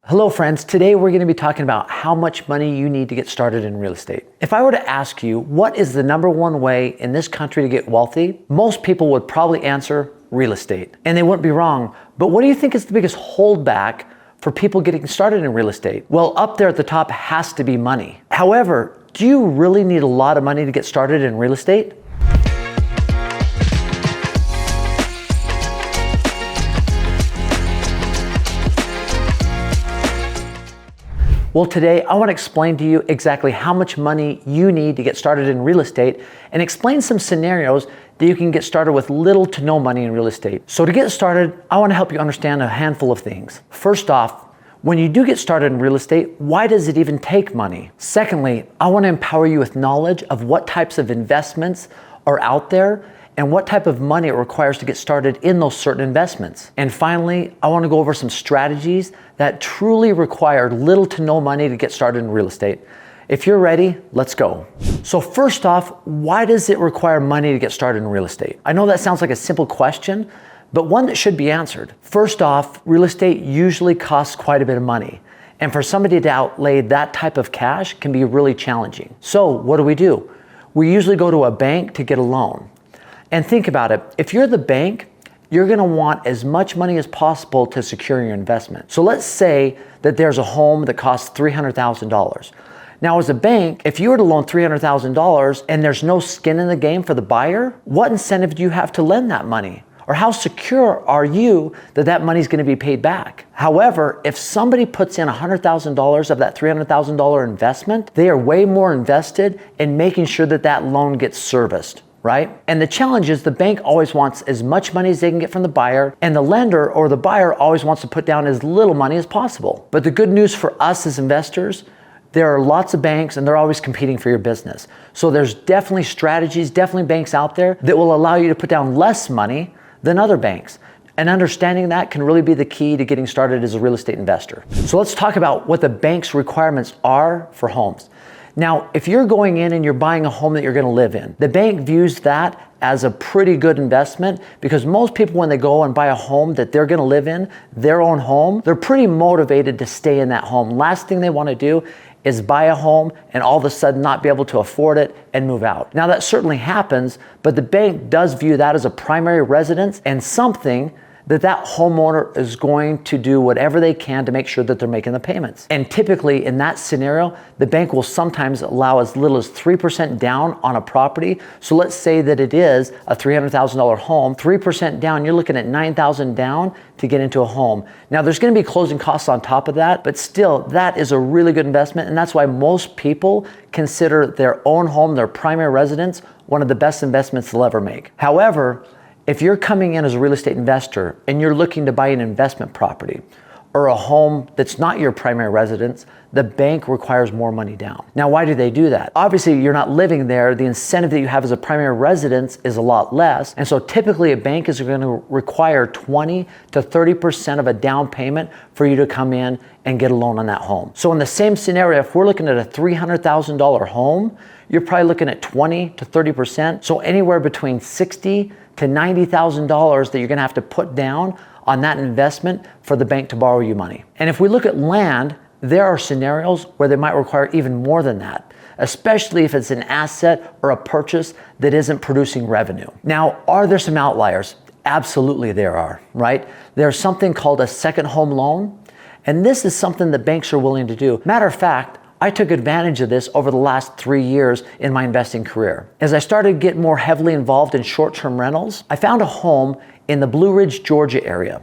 Hello friends, today we're going to be talking about how much money you need to get started in real estate. If I were to ask you what is the number one way in this country to get wealthy, most people would probably answer real estate. And they wouldn't be wrong, but what do you think is the biggest holdback for people getting started in real estate? Well, up there at the top has to be money. However, do you really need a lot of money to get started in real estate? Well, today I want to explain to you exactly how much money you need to get started in real estate and explain some scenarios that you can get started with little to no money in real estate. So to get started, I want to help you understand a handful of things. First off, when you do get started in real estate, why does it even take money? Secondly, I want to empower you with knowledge of what types of investments are out there and what type of money it requires to get started in those certain investments. And finally, I want to go over some strategies that truly require little to no money to get started in real estate. If you're ready, let's go. So first off, why does it require money to get started in real estate? I know that sounds like a simple question, but one that should be answered. First off, real estate usually costs quite a bit of money. And for somebody to outlay that type of cash can be really challenging. So what do? We usually go to a bank to get a loan. And think about it, if you're the bank, you're gonna want as much money as possible to secure your investment. So let's say that there's a home that costs $300,000. Now as a bank, if you were to loan $300,000 and there's no skin in the game for the buyer, what incentive do you have to lend that money? Or how secure are you that that money is gonna be paid back? However, if somebody puts in $100,000 of that $300,000 investment, they are way more invested in making sure that that loan gets serviced. Right? And the challenge is the bank always wants as much money as they can get from the buyer, and the lender or the buyer always wants to put down as little money as possible. But the good news for us as investors, there are lots of banks and they're always competing for your business. So there's definitely strategies, definitely banks out there that will allow you to put down less money than other banks. And understanding that can really be the key to getting started as a real estate investor. So let's talk about what the bank's requirements are for homes. Now, if you're going in and you're buying a home that you're gonna live in, the bank views that as a pretty good investment because most people, when they go and buy a home that they're gonna live in, their own home, they're pretty motivated to stay in that home. Last thing they wanna do is buy a home and all of a sudden not be able to afford it and move out. Now that certainly happens, but the bank does view that as a primary residence and something that homeowner is going to do whatever they can to make sure that they're making the payments. And typically in that scenario, the bank will sometimes allow as little as 3% down on a property. So let's say that it is a $300,000 home, 3% down, you're looking at $9,000 down to get into a home. Now there's gonna be closing costs on top of that, but still that is a really good investment. And that's why most people consider their own home, their primary residence, one of the best investments they'll ever make. However, if you're coming in as a real estate investor and you're looking to buy an investment property or a home that's not your primary residence, the bank requires more money down. Now, why do they do that? Obviously, you're not living there. The incentive that you have as a primary residence is a lot less. And so typically a bank is going to require 20 to 30% of a down payment for you to come in and get a loan on that home. So in the same scenario, if we're looking at a $300,000 home, you're probably looking at 20 to 30%. So anywhere between $60,000 to $90,000 that you're gonna have to put down on that investment for the bank to borrow you money. And if we look at land, there are scenarios where they might require even more than that, especially if it's an asset or a purchase that isn't producing revenue. Now, are there some outliers? Absolutely there are, right? There's something called a second home loan, and this is something that banks are willing to do. Matter of fact, I took advantage of this over the last 3 years in my investing career. As I started to get more heavily involved in short-term rentals, I found a home in the Blue Ridge, Georgia area.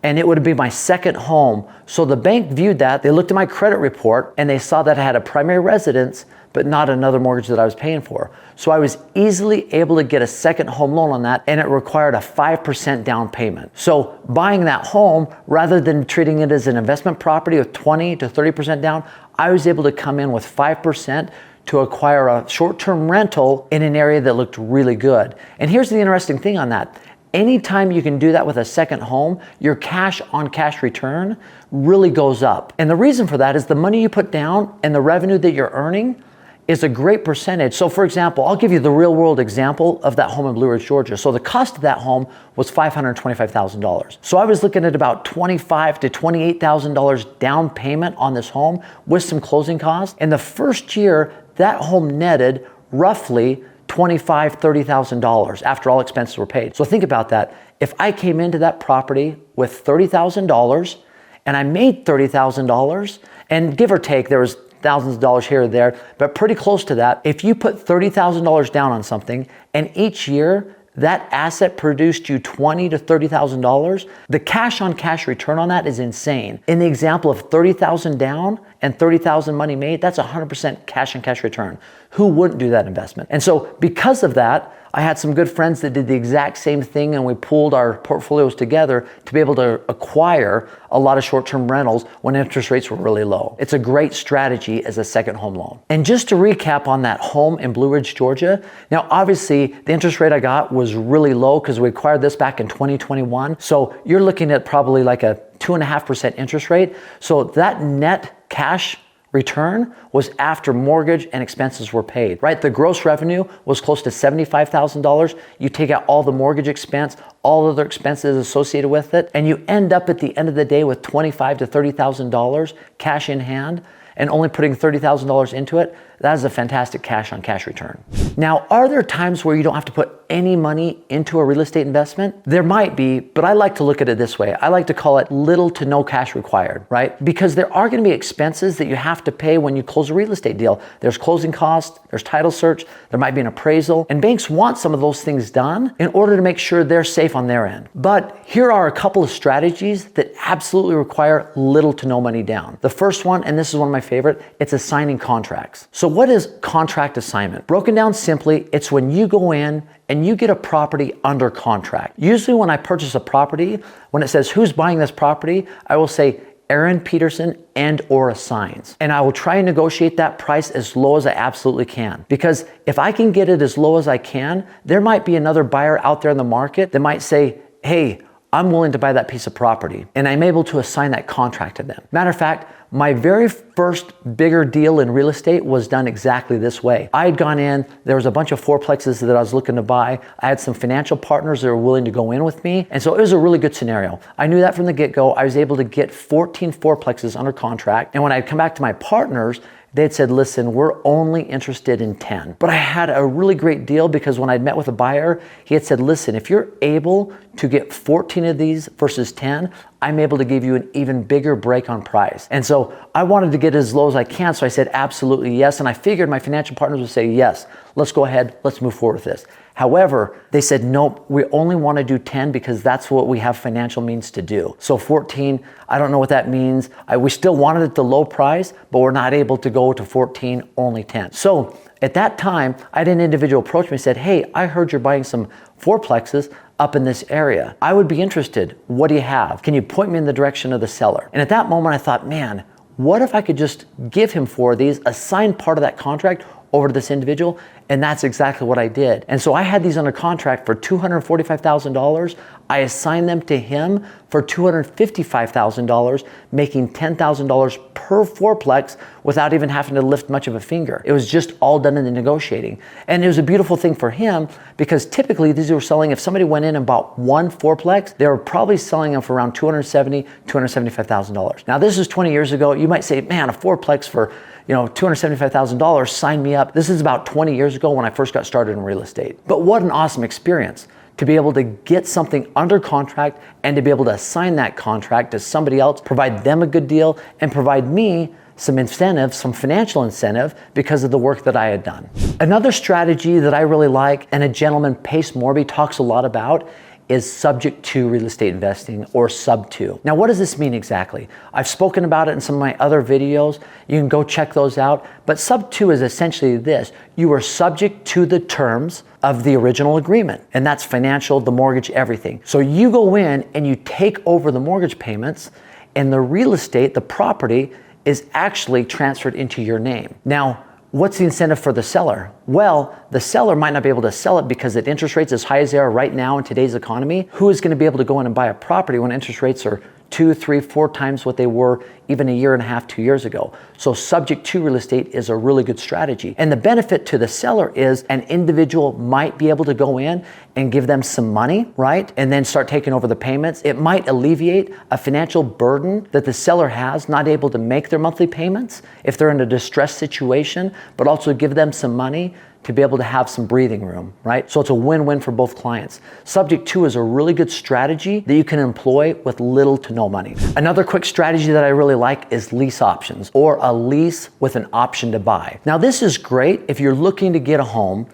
And it would be my second home. So the bank viewed that, they looked at my credit report and they saw that I had a primary residence, but not another mortgage that I was paying for. So I was easily able to get a second home loan on that, and it required a 5% down payment. So buying that home, rather than treating it as an investment property with 20 to 30% down, I was able to come in with 5% to acquire a short-term rental in an area that looked really good. And here's the interesting thing on that. Anytime you can do that with a second home, your cash on cash return really goes up. And the reason for that is the money you put down and the revenue that you're earning is a great percentage. So for example, I'll give you the real world example of that home in Blue Ridge, Georgia. So the cost of that home was $525,000. So I was looking at about $25,000 to $28,000 down payment on this home with some closing costs. In the first year, that home netted roughly $25,000, $30,000 after all expenses were paid. So think about that. If I came into that property with $30,000 and I made $30,000, and give or take, there was thousands of dollars here or there, but pretty close to that. If you put $30,000 down on something and each year that asset produced you $20,000 to $30,000, the cash on cash return on that is insane. In the example of $30,000 down and $30,000 money made, that's 100% cash on cash return. Who wouldn't do that investment? And so because of that, I had some good friends that did the exact same thing, and we pooled our portfolios together to be able to acquire a lot of short-term rentals when interest rates were really low. It's a great strategy as a second home loan. And just to recap on that home in Blue Ridge, Georgia, now obviously the interest rate I got was really low because we acquired this back in 2021. So you're looking at probably like a 2.5% interest rate. So that net cash return was after mortgage and expenses were paid, right? The gross revenue was close to $75,000. You take out all the mortgage expense, all other expenses associated with it, and you end up at the end of the day with $25,000 to $30,000 cash in hand and only putting $30,000 into it. That is a fantastic cash on cash return. Now, are there times where you don't have to put any money into a real estate investment? There might be, but I like to look at it this way. I like to call it little to no cash required, right? Because there are going to be expenses that you have to pay when you close a real estate deal. There's closing costs, there's title search, there might be an appraisal, and banks want some of those things done in order to make sure they're safe on their end. But here are a couple of strategies that absolutely require little to no money down. The first one, and this is one of my favorite, it's assigning contracts. So what is contract assignment? Broken down simply, it's when you go in and you get a property under contract. Usually when I purchase a property, when it says who's buying this property, I will say Aaron Peterson and or assigns. And I will try and negotiate that price as low as I absolutely can. Because if I can get it as low as I can, there might be another buyer out there in the market that might say, hey, I'm willing to buy that piece of property. And I'm able to assign that contract to them. Matter of fact, my very first bigger deal in real estate was done exactly this way. I had gone in, there was a bunch of fourplexes that I was looking to buy. I had some financial partners that were willing to go in with me. And so it was a really good scenario. I knew that from the get-go. I was able to get 14 fourplexes under contract. And when I come back to my partners, they had said, listen, we're only interested in 10. But I had a really great deal because when I'd met with a buyer, he had said, listen, if you're able to get 14 of these versus 10, I'm able to give you an even bigger break on price. And so I wanted to get as low as I can. So I said, absolutely yes. And I figured my financial partners would say, yes, let's go ahead. Let's move forward with this. However, they said, nope, we only want to do 10 because that's what we have financial means to do. So 14, I don't know what that means. We still wanted it at the low price, but we're not able to go to 14, only 10. So at that time, I had an individual approach me and said, hey, I heard you're buying some fourplexes up in this area. I would be interested. What do you have? Can you point me in the direction of the seller? And at that moment, I thought, man, what if I could just give him 4 of these, assign part of that contract over to this individual? And that's exactly what I did. And so I had these under contract for $245,000. I assigned them to him for $255,000, making $10,000 per fourplex without even having to lift much of a finger. It was just all done in the negotiating. And it was a beautiful thing for him because typically these were selling, if somebody went in and bought one fourplex, they were probably selling them for around $270,000, $275,000. Now this is 20 years ago. You might say, man, a fourplex for $275,000, sign me up. This is about 20 years ago when I first got started in real estate. But what an awesome experience to be able to get something under contract and to be able to assign that contract to somebody else, provide them a good deal, and provide me some incentive, some financial incentive because of the work that I had done. Another strategy that I really like, and a gentleman, Pace Morby, talks a lot about, is subject to real estate investing, or sub 2. Now, what does this mean exactly? I've spoken about it in some of my other videos. You can go check those out. But sub 2 is essentially this. You are subject to the terms of the original agreement. And that's financial, the mortgage, everything. So you go in and you take over the mortgage payments, and the real estate, the property, is actually transferred into your name. Now, what's the incentive for the seller? Well, the seller might not be able to sell it because at interest rates as high as they are right now in today's economy, who is going to be able to go in and buy a property when interest rates are 2, 3, 4 times what they were even a year and a half, 2 years ago. So subject to real estate is a really good strategy. And the benefit to the seller is an individual might be able to go in and give them some money, right? And then start taking over the payments. It might alleviate a financial burden that the seller has, not able to make their monthly payments if they're in a distressed situation, but also give them some money to be able to have some breathing room, right? So it's a win-win for both clients. Subject to is a really good strategy that you can employ with little to no money. Another quick strategy that I really like is lease options, or a lease with an option to buy. Now this is great if you're looking to get a home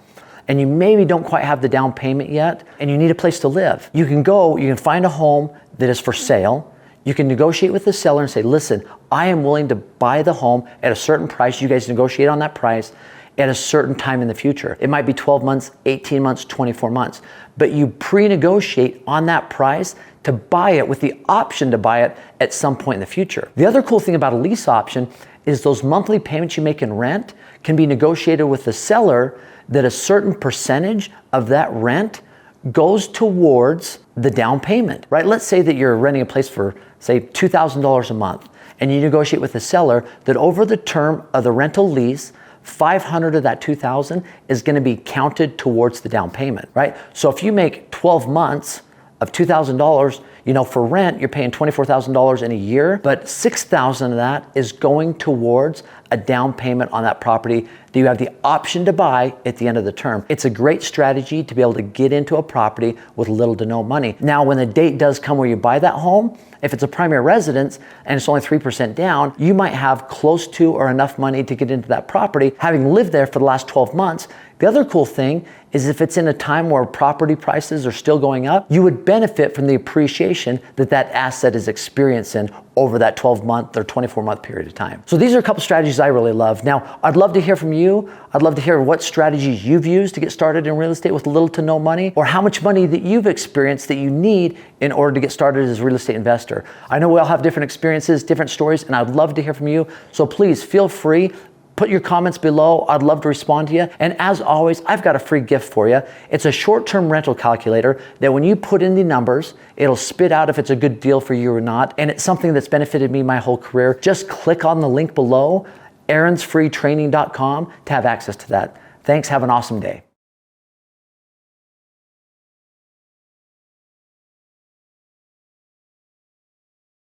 and you maybe don't quite have the down payment yet and you need a place to live. You can find a home that is for sale. You can negotiate with the seller and say, listen, I am willing to buy the home at a certain price. You guys negotiate on that price at a certain time in the future. It might be 12 months, 18 months, 24 months, but you pre-negotiate on that price to buy it with the option to buy it at some point in the future. The other cool thing about a lease option is those monthly payments you make in rent can be negotiated with the seller that a certain percentage of that rent goes towards the down payment, right? Let's say that you're renting a place for, say, $2,000 a month, and you negotiate with the seller that over the term of the rental lease, 500 of that 2,000 is going to be counted towards the down payment, right? So if you make 12 months of $2,000, for rent, you're paying $24,000 in a year, but $6,000 of that is going towards a down payment on that property that you have the option to buy at the end of the term. It's a great strategy to be able to get into a property with little to no money. Now, when the date does come where you buy that home, if it's a primary residence and it's only 3% down, you might have close to or enough money to get into that property, having lived there for the last 12 months. The other cool thing is if it's in a time where property prices are still going up, you would benefit from the appreciation that that asset is experiencing over that 12-month or 24-month period of time. So these are a couple strategies I really love. Now, I'd love to hear from you. I'd love to hear what strategies you've used to get started in real estate with little to no money, or how much money that you've experienced that you need in order to get started as a real estate investor. I know we all have different experiences, different stories, and I'd love to hear from you. So please feel free. Put your comments below. I'd love to respond to you. And as always, I've got a free gift for you. It's a short-term rental calculator that when you put in the numbers, it'll spit out if it's a good deal for you or not. And it's something that's benefited me my whole career. Just click on the link below, aaronsfreetraining.com, to have access to that. Thanks. Have an awesome day.